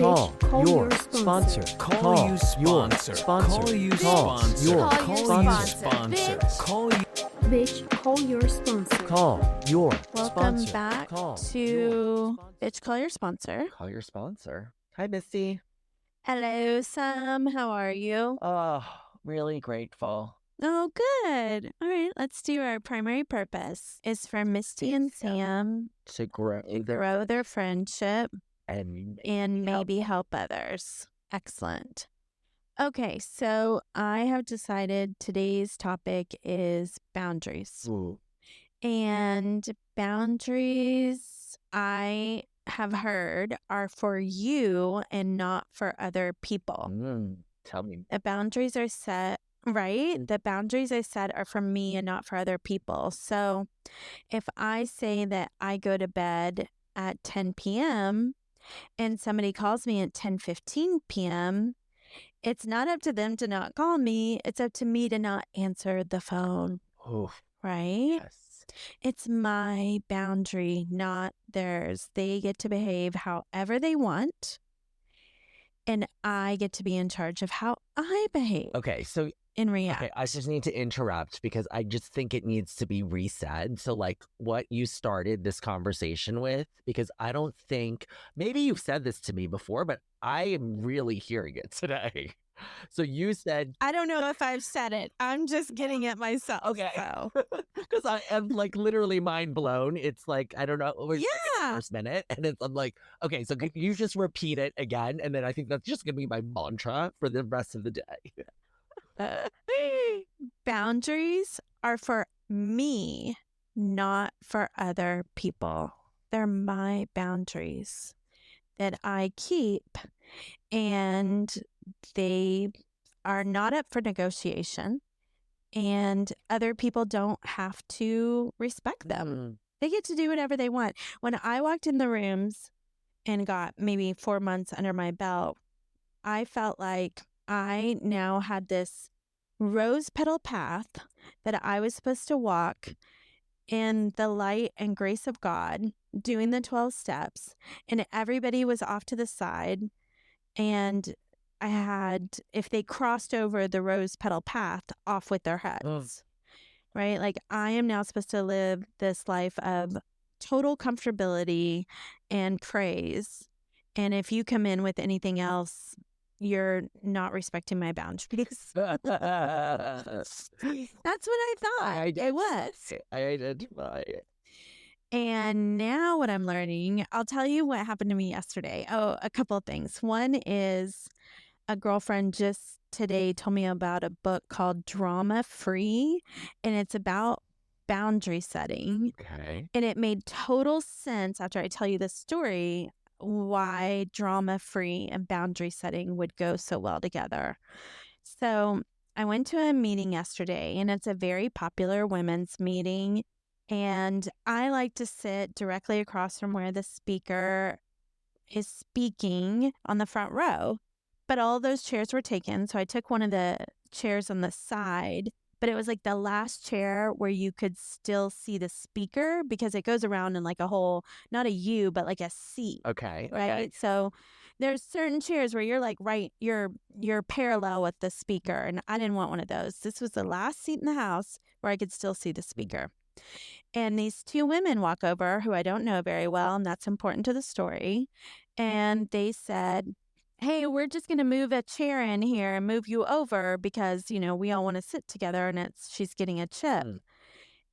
Call your sponsor. Call you sponsor. Call you sponsor. Call your sponsor. Call you. Bitch, call your sponsor. Call your Welcome sponsor. back Call to your Bitch Call Your Sponsor. Call your sponsor. Hi, Misty. Hello, Sam. How are you? Oh, really grateful. Oh, good. All right, let's do our primary purpose. Is for Misty and Sam To grow to grow their friendship and and maybe help others. Excellent. Okay, so I have decided today's topic is boundaries. Ooh. And boundaries, I have heard, are for you and not for other people. Tell me. The boundaries are set, right? The boundaries I set are for me and not for other people. So if I say that I go to bed at 10 p.m. and somebody calls me at 10:15 p.m., it's not up to them to not call me. It's up to me to not answer the phone, Oh, right? yes. It's my boundary, not theirs. They get to behave however they want, and I get to be in charge of how I behave Okay, so and react. I just need to interrupt because I just think it needs to be resaid. So, like, what you started this conversation with, because I don't think, maybe you've said this to me before, but I am really hearing it today. So you said, I don't know if I've said it. I'm just getting it myself. okay, So. because I am like literally mind blown. It's like, I don't know, it was like the Yeah. first minute, and I'm like, okay, so can you just repeat it again? And then I think that's just gonna be my mantra for the rest of the day. Boundaries are for me, not for other people. They're my boundaries that I keep, and they are not up for negotiation, and other people don't have to respect them. They get to do whatever they want. When I walked in the rooms and got maybe 4 months under my belt, I felt like I now had this rose petal path that I was supposed to walk in the light and grace of God, doing the 12 steps, and everybody was off to the side. And I had, if they crossed over the rose petal path, off with their heads, right? Like, I am now supposed to live this life of total comfortability and praise. And if you come in with anything else, you're not respecting my boundaries. That's what I thought it was. I identify it. And now what I'm learning, I'll tell you what happened to me yesterday. Oh, a couple of things. One is a girlfriend just today told me about a book called Drama Free, and it's about boundary setting. Okay. And it made total sense after I tell you this story why drama free and boundary setting would go so well together. So I went to a meeting yesterday, and it's a very popular women's meeting. And I like to sit directly across from where the speaker is speaking on the front row. But all those chairs were taken. So I took one of the chairs on the side, but it was like the last chair where you could still see the speaker because it goes around in like a whole, not a U, but like a C. Okay. Right. So there's certain chairs where you're like, right, you're parallel with the speaker. And I didn't want one of those. This was the last seat in the house where I could still see the speaker. And these two women walk over who I don't know very well, and that's important to the story. And they said, hey, we're just going to move a chair in here and move you over because, you know, we all want to sit together, and she's getting a chip.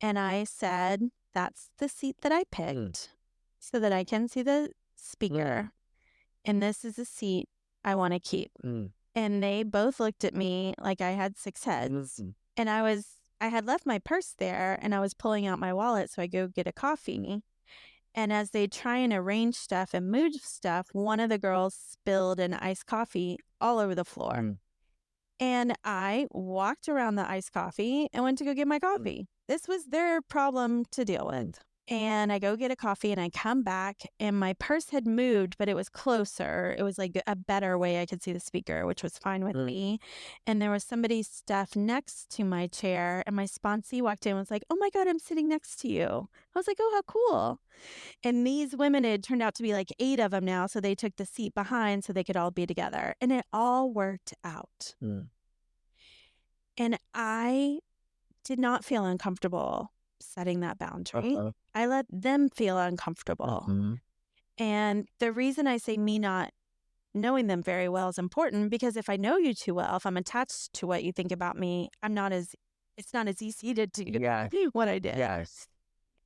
And I said, that's the seat that I picked so that I can see the speaker. And this is the seat I want to keep. And they both looked at me like I had 6 heads. And I had left my purse there, and I was pulling out my wallet so I go get a coffee. And as they try and arrange stuff and move stuff, one of the girls spilled an iced coffee all over the floor. And I walked around the iced coffee and went to go get my coffee. This was their problem to deal with. And I go get a coffee and I come back and my purse had moved, but it was closer. It was like a better way I could see the speaker, which was fine with me. And there was somebody's stuff next to my chair. And my sponsee walked in and was like, "Oh my God, I'm sitting next to you." I was like, "Oh, how cool." And these women, it turned out to be like 8 of them now. So they took the seat behind so they could all be together. And it all worked out. Mm. And I did not feel uncomfortable setting that boundary. Uh-huh. I let them feel uncomfortable. Mhm. And the reason I say me not knowing them very well is important because if I know you too well, if I'm attached to what you think about me, it's not as easy to do Yeah. what I did. Yes.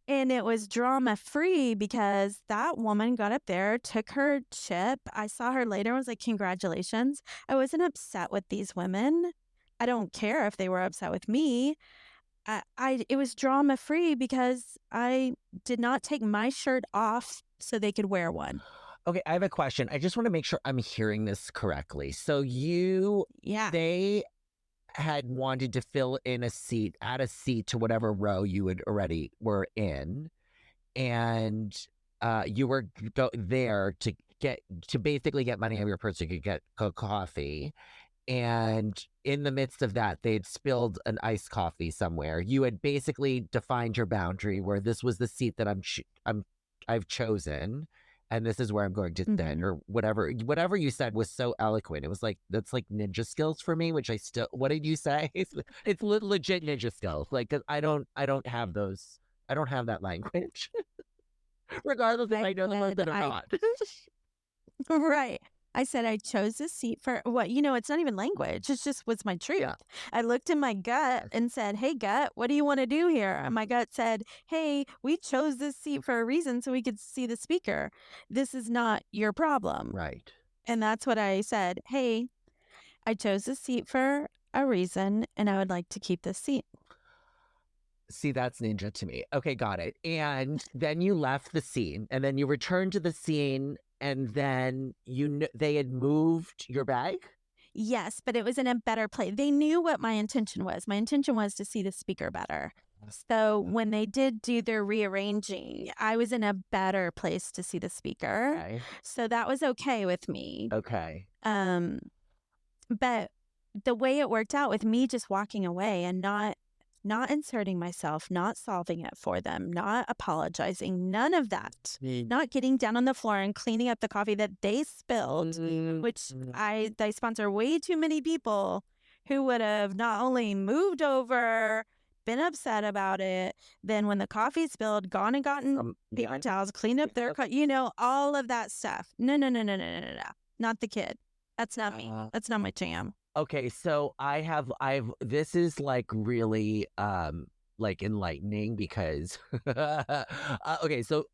And it was drama free because that woman got up there, took her chip. I saw her later and was like, "Congratulations." I wasn't upset with these women. I don't care if they were upset with me. It was drama free because I did not take my shirt off so they could wear one. Okay, I have a question. I just want to make sure I'm hearing this correctly. So Yeah. they had wanted to fill in add a seat to whatever row you had already were in, and you were there to basically get money out of your purse so you could get coffee. And in the midst of that, they'd spilled an iced coffee somewhere. You had basically defined your boundary where this was the seat that I've chosen, and this is where I'm going to sit, or whatever. Whatever you said was so eloquent. It was like that's like ninja skills for me, which I still. What did you say? It's legit ninja skills. Like 'cause I don't have those. I don't have that language. Regardless if I know the person or not. Right. I said I chose this seat for what? It's not even language. It just was my truth. Yeah. I looked in my gut and said, "Hey, gut, what do you want to do here?" And my gut said, "Hey, we chose this seat for a reason so we could see the speaker. This is not your problem." Right. And that's what I said. "Hey, I chose this seat for a reason and I would like to keep this seat." See, that's ninja to me. Okay, got it. And then you left the scene, and then you returned to the scene, and then they had moved your bag. Yes, but it was in a better place. They knew what my intention was. My intention was to see the speaker better. So when they did do their rearranging, I was in a better place to see the speaker. Okay. So that was okay with me. Okay. But the way it worked out with me just walking away and not inserting myself, not solving it for them, not apologizing, none of that. Not getting down on the floor and cleaning up the coffee that they spilled, which they sponsor way too many people who would have not only moved over, been upset about it, then when the coffee spilled, gone and gotten paper towels, cleaned up their all of that stuff. No. Not the kid. That's not me. That's not my jam. Okay, so I've this is like really like enlightening because okay, so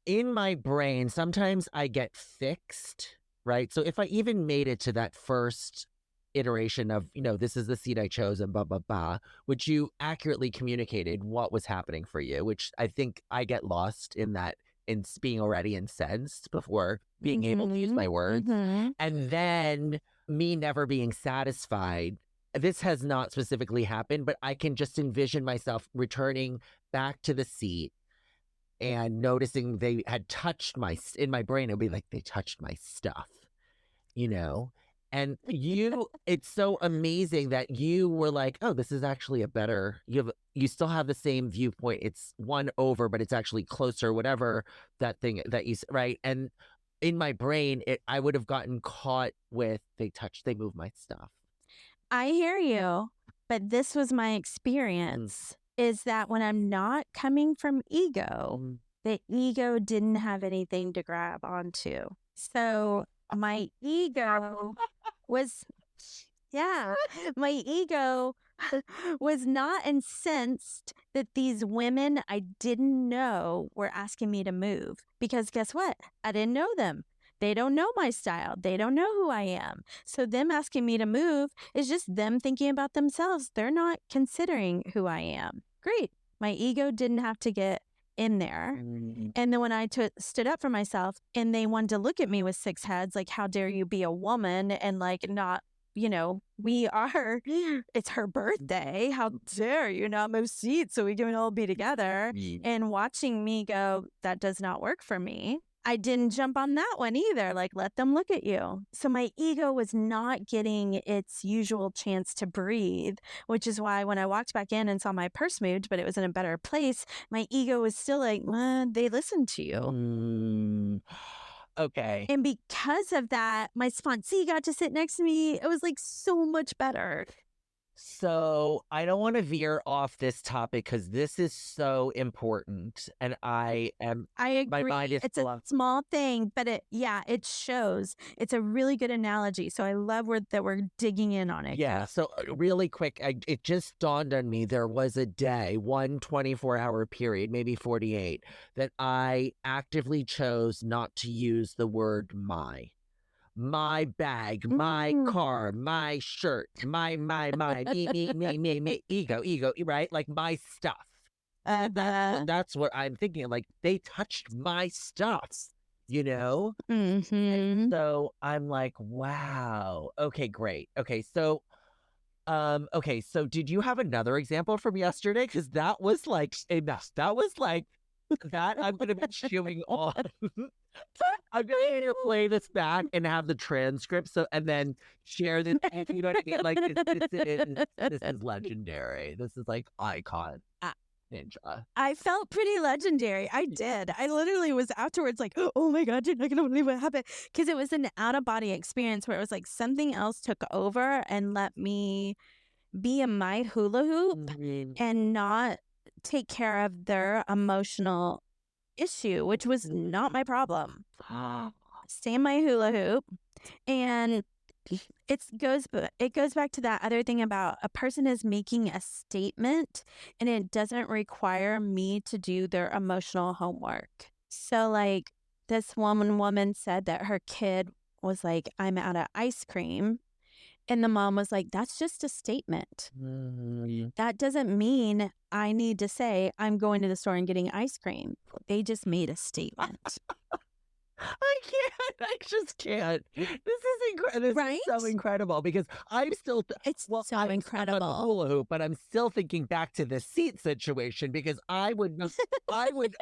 in my brain sometimes I get fixed, right? So if I even made it to that first iteration of, this is the seat I chose and blah blah blah, which you accurately communicated what was happening for you, which I think I get lost in that in being already incensed before being able to use my words. And then me never being satisfied. This has not specifically happened, but I can just envision myself returning back to the seat and noticing they had touched in my brain, it would be like they touched my stuff, And it's so amazing that you were like, oh, this is actually you still have the same viewpoint. It's one over, but it's actually closer, whatever that thing that right. And in my brain, I would have gotten caught with, they moved my stuff. I hear you, but this was my experience, is that when I'm not coming from ego, the ego didn't have anything to grab onto. So my ego was not incensed that these women I didn't know were asking me to move. Because guess what? I didn't know them. They don't know my style. They don't know who I am. So them asking me to move is just them thinking about themselves. They're not considering who I am. Great. My ego didn't have to get in there. And then when I stood up for myself and they wanted to look at me with 6 heads, like, how dare you be a woman and like not we are, it's her birthday. How dare you not move seats so we can all be together? And watching me go, that does not work for me. I didn't jump on that one either. Like, let them look at you. So my ego was not getting its usual chance to breathe, which is why when I walked back in and saw my purse moved, but it was in a better place, my ego was still like, they listened to you. Okay. And because of that, my sponsee got to sit next to me. It was like so much better. So I don't want to veer off this topic because this is so important. And I agree. my mind is It's a blown. small thing, but it shows. It's a really good analogy. So I love that we're digging in on it. Yeah. So really quick, it just dawned on me there was a day, one 24-hour period, maybe 48, that I actively chose not to use the word my bag, my car, my shirt, my, me, ego, right? Like my stuff. That's what I'm thinking. Like they touched my stuff, you know? Mm-hmm. So I'm like, wow. Okay, great. Okay, so did you have another example from yesterday? Because that was like enough. That was like that I'm gonna be chewing on. I'm going to play this back and have the transcript, and then share this. You know what I mean? Like this is legendary. This is like icon ninja. I felt pretty legendary. I did. I literally was afterwards like, oh my God, you're not going to believe what happened. Because it was an out-of-body experience where it was like something else took over and let me be in my hula hoop and not take care of their emotional issue, which was not my problem. Stay in my hula hoop. And it goes back to that other thing about a person is making a statement and it doesn't require me to do their emotional homework. So like this woman said that her kid was like, I'm out of ice cream. And the mom was like, that's just a statement. That doesn't mean I need to say I'm going to the store and getting ice cream. They just made a statement. I can't. I just can't. This is incredible. Right? Is so incredible because I'm still. I'm incredible. About the hula hoop, but I'm still thinking back to the seat situation because I would,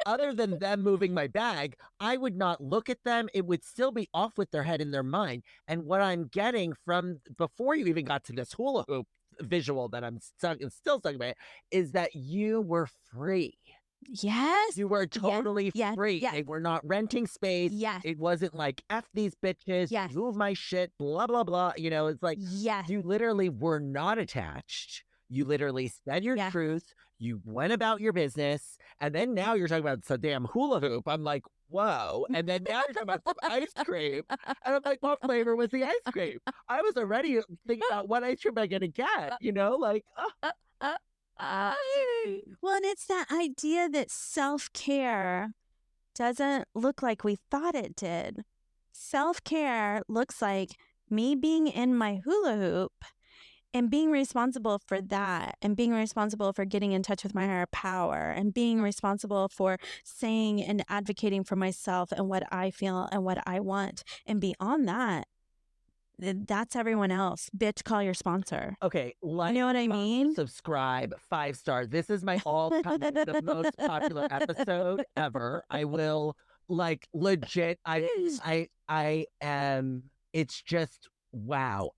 other than them moving my bag, I would not look at them. It would still be off with their head in their mind. And what I'm getting from before you even got to this hula hoop visual that I'm still talking about is that you were free. Yes. You were totally free. Yes. They were not renting space. Yes. It wasn't like, F these bitches, Yes. move my shit, blah, blah, blah. You know, it's like, yes. You literally were not attached. You literally said your truth. You went about your business. And then now you're talking about some damn hula hoop. I'm like, whoa. And then now you're talking about some ice cream. And I'm like, what flavor was the ice cream? I was already thinking about what ice cream am I going to get, you know, like, well, and it's that idea that self-care doesn't look like we thought it did. Self-care looks like me being in my hula hoop and being responsible for that and being responsible for getting in touch with my higher power and being responsible for saying and advocating for myself and what I feel and what I want. And beyond that, that's everyone else. Bitch, call your sponsor. Okay, you know what I mean? Subscribe, 5 stars. This is my the most popular episode ever. I will like legit. I am. It's just wow.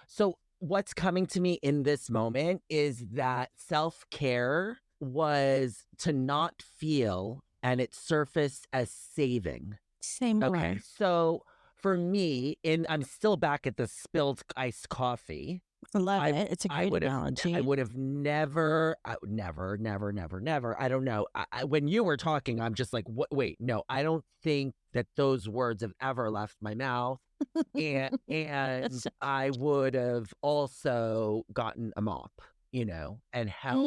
So what's coming to me in this moment is that self-care was to not feel, and it surfaced as saving. Same Okay, way. so. For me, I'm still back at the spilled iced coffee. I love it. It's a great analogy. I would have never, never. I don't know. When you were talking, I'm just like, what? Wait, no, I don't think that those words have ever left my mouth. and I would have also gotten a mop, you know, and help.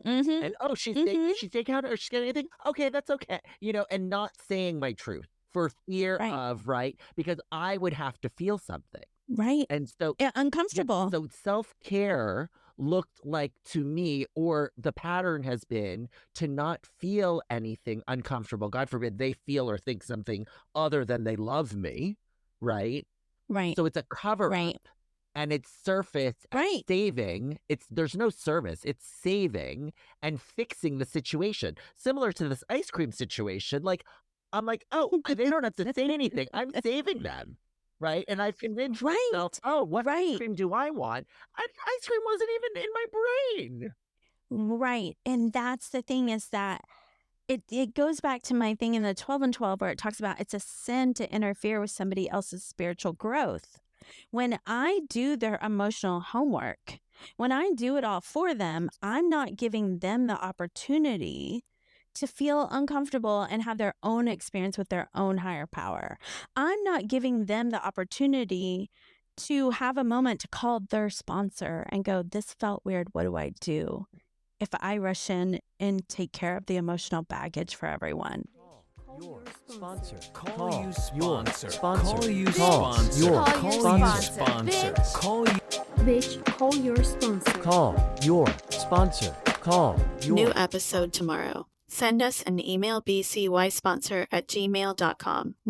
And she's taking out, or she's getting anything. Okay, that's okay, you know, and not saying my truth. For fear of, because I would have to feel something. Right. And so uncomfortable. So self-care looked like to me, or the pattern has been to not feel anything uncomfortable. God forbid they feel or think something other than they love me. Right. Right. So it's a cover Right. up, and it's surface Right. saving. There's no service. It's saving and fixing the situation. Similar to this ice cream situation. Like, I'm like, oh, they don't have to say anything. I'm saving them. Right. And I've convinced Right. myself, oh, what ice Right. cream do I want? Ice cream wasn't even in my brain. Right. And that's the thing, is that it goes back to my thing in the 12 and 12 where it talks about it's a sin to interfere with somebody else's spiritual growth. When I do their emotional homework, when I do it all for them, I'm not giving them the opportunity to feel uncomfortable and have their own experience with their own higher power. I'm not giving them the opportunity to have a moment to call their sponsor and go, this felt weird. What do I do? If I rush in and take care of the emotional baggage for everyone. Your sponsor. Call Call you your sponsor. sponsor. Call you Call sponsor. your Call you sponsor. sponsor. Bitch. Call you. Bitch, call your sponsor. Call your sponsor. Call your. New episode tomorrow. Send us an email, bcysponsor@gmail.com.